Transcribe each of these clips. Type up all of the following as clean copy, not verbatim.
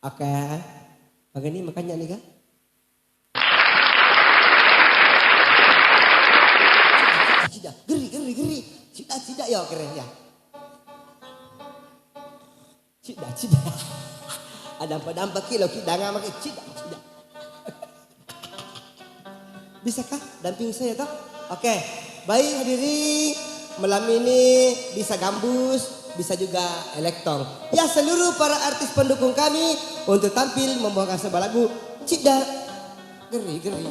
Oke. Begini makanya nih kan. Cida, geri. Cida ya keren ya. Cida. Ada dampak kilo kita nggak pakai cida. Bisakah damping saya toh? Oke. Baik hadirin, malam ini bisa gambus, bisa juga elektron. Ya seluruh para artis pendukung kami untuk tampil membawakan sebuah lagu Cida Geri. Geri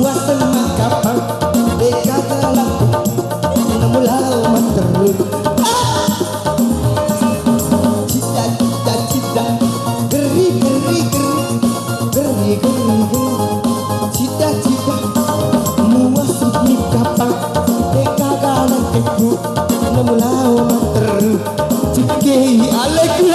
buat tengah kapal deka galak namulau materun cida geri cida muas tengah kapal deka galak deku namulau materun cikei alaikum.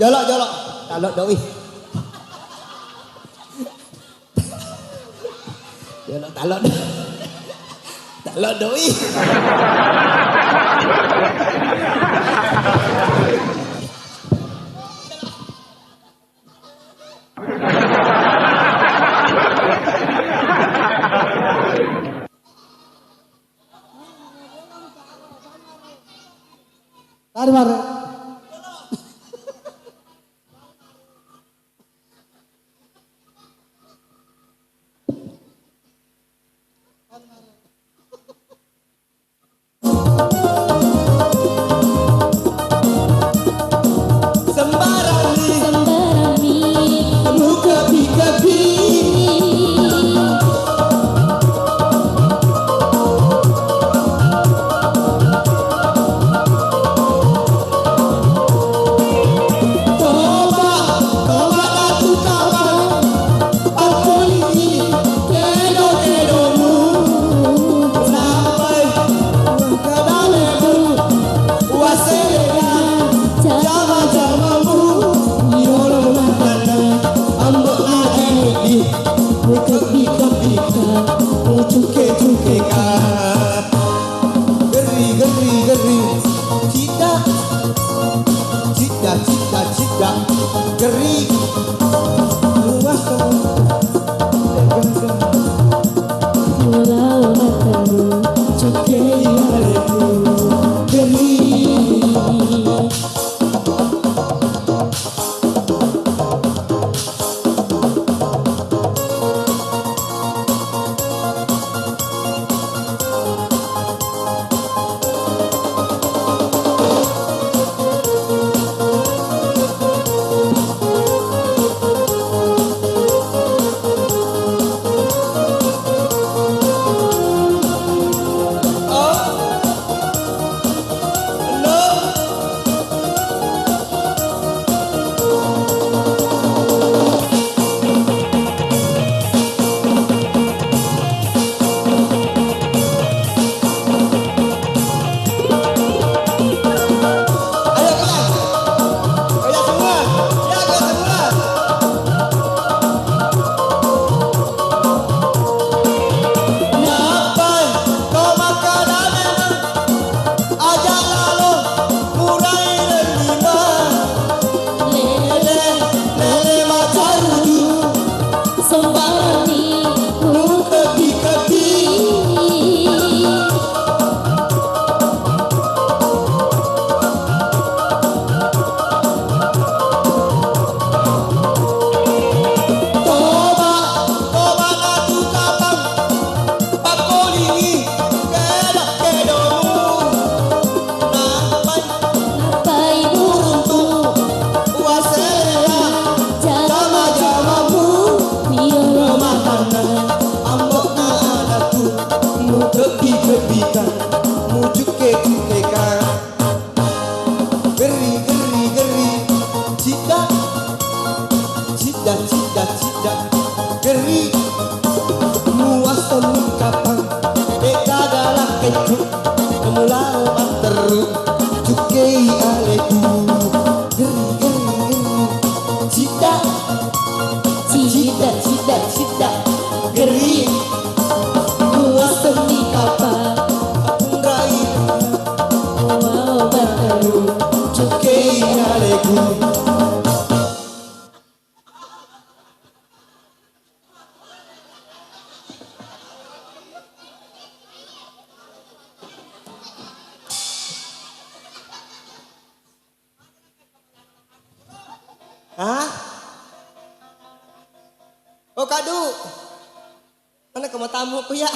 Jolok talok doi. Jolok talok doi. Mari. kecu Mulau banteru Cukei aleku Geri geri geri Cida Cida cida cida Geri Gua seni kapan Rai mau baru Cukei aleku Hah? Oh kadu, mana kamu tamu ku ya?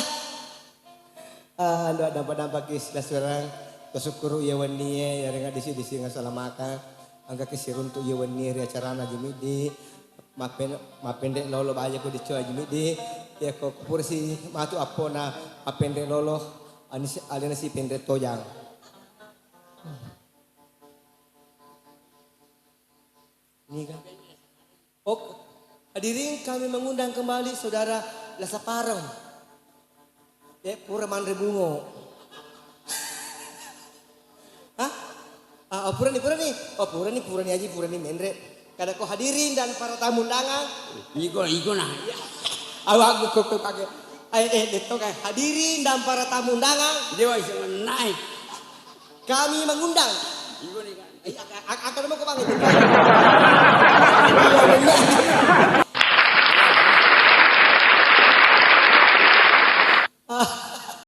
Ando dampak kisah seorang kesukuru ya wanie ya renga disi nggak salah makan, angga kesirun tu ya wanie ya carana jemidi, mapendek lolo aja ku dicoba jemidi, ya kok kursi matu apona mapendek lolo, anis alina si pendek toyang. Ini kan? Oh, hadirin kami mengundang kembali saudara Lasa Parong. Ya, Pura Mandre Bungo. Hah? Oh, pura nih. Oh, pura nih aja, pura nih mendre. Kada kau hadirin dan para tamu undangan. Iko nah. Awak kok pakai. Itu kayak hadirin dan para tamu undangan. Dewa isang naik. Kami mengundang. Iko ni kan. Akan mau kau panggil.